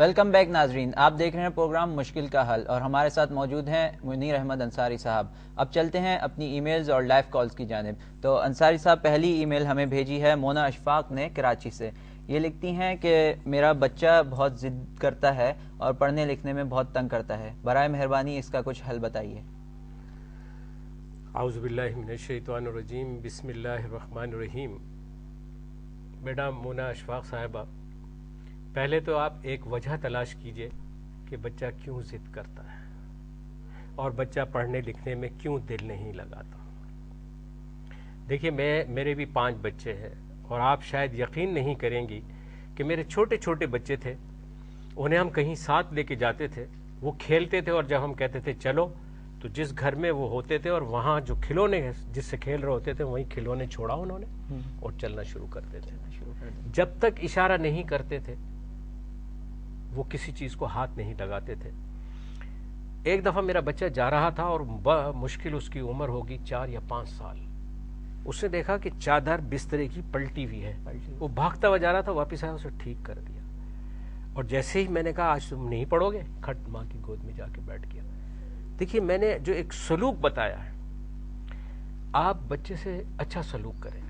Welcome back ناظرین، آپ دیکھ رہے ہیں پروگرام مشکل کا حل اور ہمارے ساتھ موجود ہیں منیر احمد انصاری صاحب۔ اب چلتے ہیں اپنی ای میلز اور لائیو کالز کی جانب۔ تو انصاری صاحب، پہلی ای میل ہمیں بھیجی ہے مونا اشفاق نے کراچی سے۔ یہ لکھتی ہیں کہ میرا بچہ بہت ضد کرتا ہے اور پڑھنے لکھنے میں بہت تنگ کرتا ہے، برائے مہربانی اس کا کچھ حل بتائیے۔ اعوذ باللہ من الشیطان الرجیم، بسم اللہ الرحمن الرحیم۔ میڈم مونا اشفاق صاحبہ، پہلے تو آپ ایک وجہ تلاش کیجئے کہ بچہ کیوں ضد کرتا ہے اور بچہ پڑھنے لکھنے میں کیوں دل نہیں لگاتا۔ دیکھیے، میرے بھی 5 بچے ہیں اور آپ شاید یقین نہیں کریں گی کہ میرے چھوٹے چھوٹے بچے تھے، انہیں ہم کہیں ساتھ لے کے جاتے تھے، وہ کھیلتے تھے اور جب ہم کہتے تھے چلو تو جس گھر میں وہ ہوتے تھے اور وہاں جو کھلونے جس سے کھیل رہے ہوتے تھے وہیں کھلونے چھوڑا انہوں نے اور چلنا شروع کرتے تھے۔ جب تک اشارہ نہیں کرتے تھے وہ کسی چیز کو ہاتھ نہیں لگاتے تھے۔ ایک دفعہ میرا بچہ جا رہا تھا اور مشکل اس کی عمر ہوگی 4 یا 5 سال۔ اس نے دیکھا کہ چادر بسترے کی پلٹی ہوئی ہے، وہ بھاگتا ہوا جا رہا تھا، واپس آیا، اسے ٹھیک کر دیا۔ اور جیسے ہی میں نے کہا آج تم نہیں پڑھو گے، کھٹ ماں کی گود میں جا کے بیٹھ گیا۔ دیکھیے، میں نے جو ایک سلوک بتایا ہے، آپ بچے سے اچھا سلوک کریں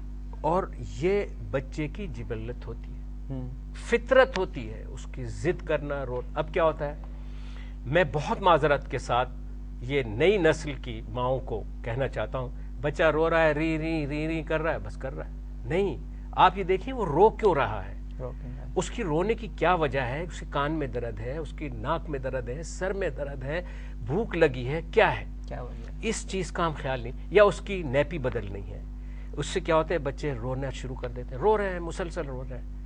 اور یہ بچے کی جبلت ہوتی ہے، فطرت ہوتی ہے اس کی ضد کرنا، اب کیا ہوتا ہے، میں بہت معذرت کے ساتھ یہ نئی نسل کی ماؤں کو کہنا چاہتا ہوں، بچہ رو رہا ہے، ری ری ری ری کر رہا ہے، بس کر رہا ہے، نہیں، آپ یہ دیکھیں وہ رو کیوں رہا ہے، اس کی رونے کی کیا وجہ ہے، اس کے کان میں درد ہے، اس کی ناک میں درد ہے، سر میں درد ہے، بھوک لگی ہے، کیا ہے، اس چیز کا ہم خیال نہیں، یا اس کی نیپی بدل نہیں ہے۔ اس سے کیا ہوتا ہے، بچے رونا شروع کر دیتے ہیں، رو رہے ہیں، مسلسل رو رہے ہیں،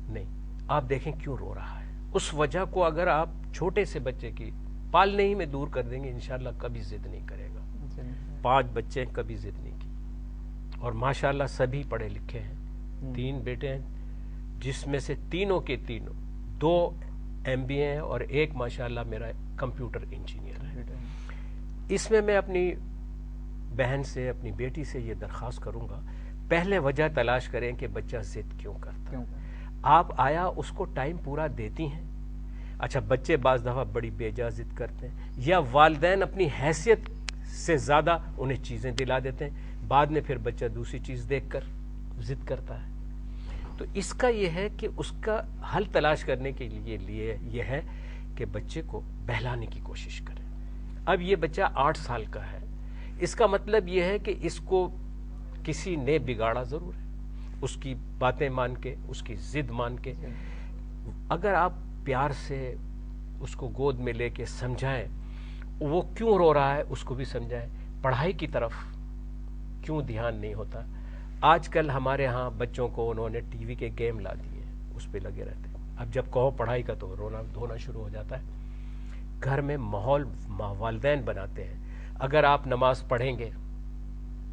نہیں، آپ دیکھیں کیوں رو رہا ہے، اس وجہ کو اگر آپ چھوٹے سے بچے کی پالنے ہی میں دور کر دیں گے، انشاءاللہ کبھی ضد نہیں کرے گا۔ 5 بچے کبھی ضد نہیں کی اور ماشاءاللہ سبھی پڑھے لکھے ہیں، 3 بیٹے ہیں جس میں سے تینوں کے تینوں 2 MBA ہیں اور ایک ماشاءاللہ میرا کمپیوٹر انجینئر ہے۔ اس میں اپنی بہن سے، اپنی بیٹی سے یہ درخواست کروں گا، پہلے وجہ تلاش کریں کہ بچہ ضد کیوں کرتا ہے۔ آپ آیا اس کو ٹائم پورا دیتی ہیں؟ اچھا، بچے بعض دفعہ بڑی بے جا ضد کرتے ہیں یا والدین اپنی حیثیت سے زیادہ انہیں چیزیں دلا دیتے ہیں، بعد میں پھر بچہ دوسری چیز دیکھ کر ضد کرتا ہے۔ تو اس کا یہ ہے کہ اس کا حل تلاش کرنے کے لیے یہ ہے کہ بچے کو بہلانے کی کوشش کریں۔ اب یہ بچہ 8 سال کا ہے، اس کا مطلب یہ ہے کہ اس کو کسی نے بگاڑا ضرور ہے، اس کی باتیں مان کے، اس کی ضد مان کے۔ اگر آپ پیار سے اس کو گود میں لے کے سمجھائیں وہ کیوں رو رہا ہے، اس کو بھی سمجھائیں، پڑھائی کی طرف کیوں دھیان نہیں ہوتا۔ آج کل ہمارے ہاں بچوں کو انہوں نے ٹی وی کے گیم لا دیے ہیں، اس پہ لگے رہتے ہیں، اب جب کہو پڑھائی کا تو رونا دھونا شروع ہو جاتا ہے۔ گھر میں ماحول والدین بناتے ہیں، اگر آپ نماز پڑھیں گے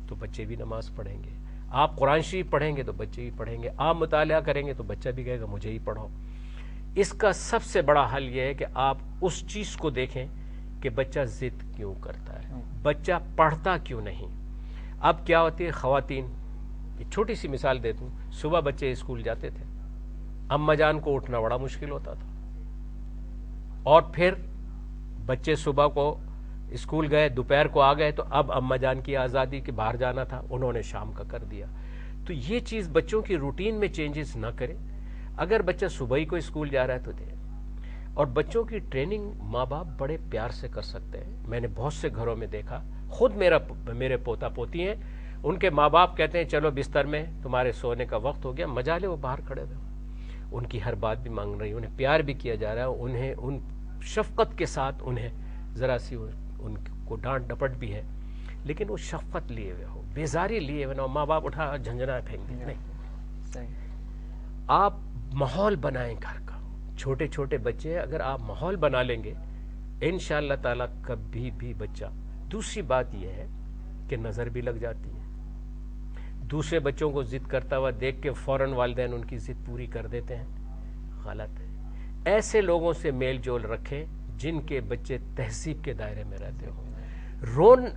تو بچے بھی نماز پڑھیں گے، آپ قرآن شریف پڑھیں گے تو بچے بھی پڑھیں گے، آپ مطالعہ کریں گے تو بچہ بھی کہے گا مجھے ہی پڑھو۔ اس کا سب سے بڑا حل یہ ہے کہ آپ اس چیز کو دیکھیں کہ بچہ ضد کیوں کرتا ہے، بچہ پڑھتا کیوں نہیں۔ اب کیا ہوتی ہے خواتین، یہ چھوٹی سی مثال دیتا ہوں، صبح بچے اسکول جاتے تھے، اماں جان کو اٹھنا بڑا مشکل ہوتا تھا، اور پھر بچے صبح کو اسکول گئے، دوپہر کو آ گئے تو اب اماں جان کی آزادی کہ باہر جانا تھا، انہوں نے شام کا کر دیا۔ تو یہ چیز بچوں کی روٹین میں چینجز نہ کریں۔ اگر بچہ صبح ہی کو اسکول جا رہا ہے تو دیں، اور بچوں کی ٹریننگ ماں باپ بڑے پیار سے کر سکتے ہیں۔ میں نے بہت سے گھروں میں دیکھا، خود میرے پوتا پوتی ہیں، ان کے ماں باپ کہتے ہیں چلو بستر میں، تمہارے سونے کا وقت ہو گیا، مجا لے وہ باہر کھڑے ہوئے، ان کی ہر بات بھی مانگ رہی، انہیں پیار بھی کیا جا رہا ہے، انہیں ان شفقت کے ساتھ انہیں ذرا سی ان کو ڈانٹ ڈپٹ بھی ہے، لیکن وہ شفقت لیے ہوئے ہو، بیزاری لیے ہوئے نہ، ماں باپ اٹھا جھنجھنا پھینک دیں، نہیں۔ آپ ماحول بنائیں گھر کا، چھوٹے چھوٹے بچے اگر آپ ماحول بنا لیں گے انشاءاللہ تعالیٰ کبھی بھی بچہ۔ دوسری بات یہ ہے کہ نظر بھی لگ جاتی ہے، دوسرے بچوں کو ضد کرتا ہوا دیکھ کے فوراً والدین ان کی ضد پوری کر دیتے ہیں، غلط ہے۔ ایسے لوگوں سے میل جول رکھیں جن کے بچے تہذیب کے دائرے میں رہتے ہوں۔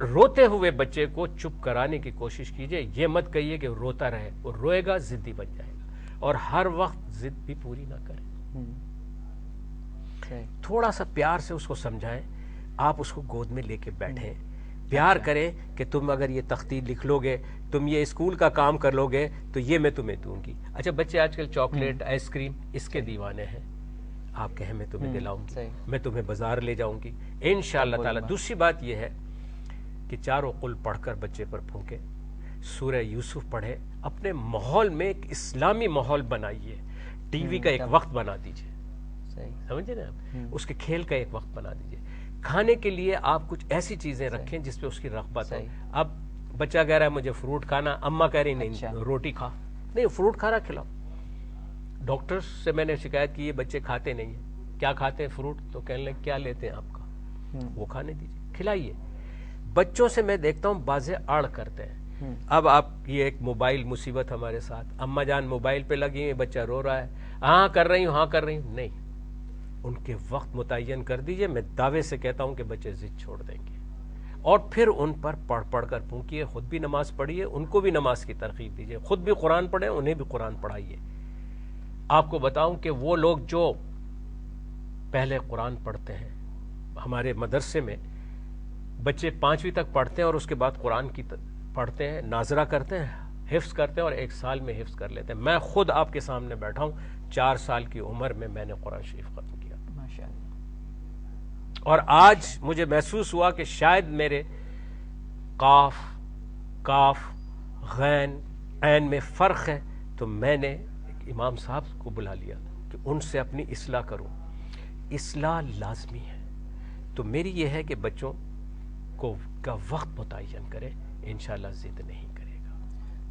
روتے ہوئے بچے کو چپ کرانے کی کوشش کیجئے، یہ مت کہیے کہ روتا رہے، وہ روئے گا، ضدی بن جائے گا، اور ہر وقت ضد بھی پوری نہ کرے۔ تھوڑا سا پیار سے اس کو سمجھائیں, آپ اس کو گود میں لے کے بیٹھیں, پیار کریں کہ تم اگر یہ تختی لکھ لو گے, تم یہ اسکول کا کام کر لو گے تو یہ میں تمہیں دوں گی. اچھا بچے آج کل چاکلیٹ, آئس کریم اس کے دیوانے ہیں, آپ کہیں میں تمہیں دلاؤں گی, میں تمہیں بازار لے جاؤں گی انشاءاللہ تعالی. دوسری بات یہ ہے کہ چاروں قل پڑھ کر بچے پر پھونکے, سورہ یوسف پڑھے, اپنے ماحول میں ایک اسلامی ماحول بنائیے, ٹی وی کا ایک وقت بنا دیجئے, سمجھے نا آپ, اس کے کھیل کا ایک وقت بنا دیجئے. کھانے کے لیے آپ کچھ ایسی چیزیں رکھیں جس پہ اس کی رغبت ہو. اب بچہ کہہ رہا ہے مجھے فروٹ کھانا, اماں کہہ رہی نہیں روٹی کھا, نہیں فروٹ کھانا کھلاؤ. ڈاکٹر سے میں نے شکایت کی یہ بچے کھاتے نہیں ہیں, کیا کھاتے ہیں فروٹ, تو کہنے لگے کیا لیتے ہیں آپ کا, وہ کھانے دیجئے, کھلائیے. بچوں سے میں دیکھتا ہوں بازے اڑ کرتے ہیں. اب آپ یہ ایک موبائل مصیبت ہمارے ساتھ, اماں جان موبائل پہ لگی ہیں, بچہ رو رہا ہے, ہاں کر رہی ہوں, ہاں کر رہی ہوں, نہیں, ان کے وقت متعین کر دیجئے. میں دعوے سے کہتا ہوں کہ بچے ضد چھوڑ دیں گے, اور پھر ان پر پڑھ کر پھونکیے, خود بھی نماز پڑھیے, ان کو بھی نماز کی ترغیب دیجئے, خود بھی قرآن پڑھیں, انہیں بھی قرآن پڑھائیے. آپ کو بتاؤں کہ وہ لوگ جو پہلے قرآن پڑھتے ہیں, ہمارے مدرسے میں بچے 5ویں تک پڑھتے ہیں اور اس کے بعد قرآن کی پڑھتے ہیں, ناظرہ کرتے ہیں, حفظ کرتے ہیں, اور 1 سال میں حفظ کر لیتے ہیں. میں خود آپ کے سامنے بیٹھا ہوں, 4 سال کی عمر میں نے قرآن شریف ختم کیا, اور آج مجھے محسوس ہوا کہ شاید میرے قاف, کاف, غین, عین میں فرق ہے, تو میں نے امام صاحب کو بلا لیا کہ ان سے اپنی اصلاح کروں. اصلاح لازمی ہے. تو میری یہ ہے کہ بچوں کو کا وقت متعین کرے, انشاءاللہ ضد نہیں کرے گا.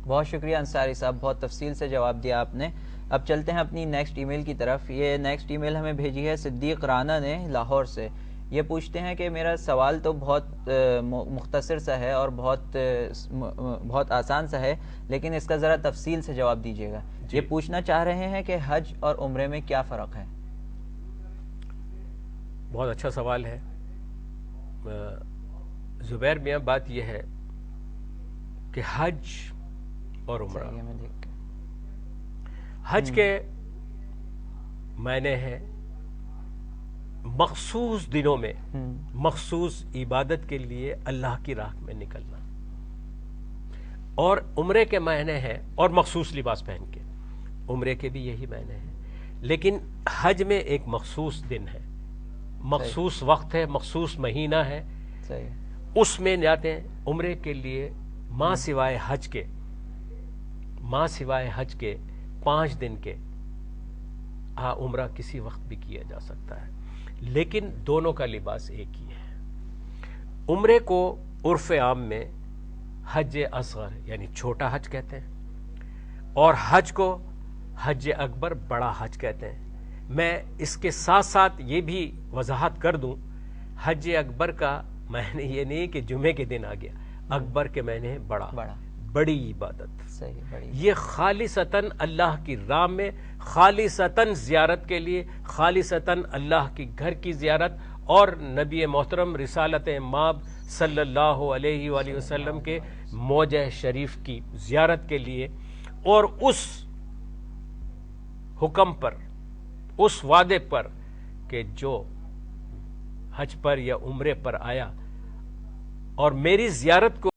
بہت شکریہ انصاری صاحب, بہت تفصیل سے جواب دیا آپ نے. اب چلتے ہیں اپنی نیکسٹ ای میل کی طرف. یہ نیکسٹ ای میل ہمیں بھیجی ہے صدیق رانا نے لاہور سے. یہ پوچھتے ہیں کہ میرا سوال تو بہت مختصر سا ہے اور بہت آسان سا ہے, لیکن اس کا ذرا تفصیل سے جواب دیجیے گا. یہ پوچھنا چاہ رہے ہیں کہ حج اور عمرے میں کیا فرق ہے. بہت اچھا سوال ہے زبیر میاں. بات یہ ہے کہ حج اور عمرہ, حج کے معنی ہے مخصوص دنوں میں مخصوص عبادت کے لیے اللہ کی راہ میں نکلنا, اور عمرے کے معنی ہے, اور مخصوص لباس پہن کے, عمرے کے بھی یہی معنی ہے. لیکن حج میں ایک مخصوص دن ہے, مخصوص وقت ہے, مخصوص مہینہ ہے, اس میں جاتے ہیں. عمرے کے لیے ماں سوائے حج کے 5 دن کے عمرہ کسی وقت بھی کیا جا سکتا ہے, لیکن دونوں کا لباس ایک ہی ہے. عمرے کو عرف عام میں حج اصغر یعنی چھوٹا حج کہتے ہیں, اور حج کو حج اکبر بڑا حج کہتے ہیں. میں اس کے ساتھ ساتھ یہ بھی وضاحت کر دوں, حج اکبر کا معنی یہ نہیں کہ جمعے کے دن آ گیا, اکبر کے معنی ہے بڑا, بڑی عبادت. یہ خالصتاً اللہ کی راہ میں, خالصتاً زیارت کے لیے, خالصتاً اللہ کی گھر کی زیارت, اور نبی محترم رسالت مآب صلی اللہ علیہ وآلہ وسلم کے موضع شریف کی زیارت کے لیے, اور اس حکم پر, اس وعدے پر کہ جو حج پر یا عمرے پر آیا اور میری زیارت کو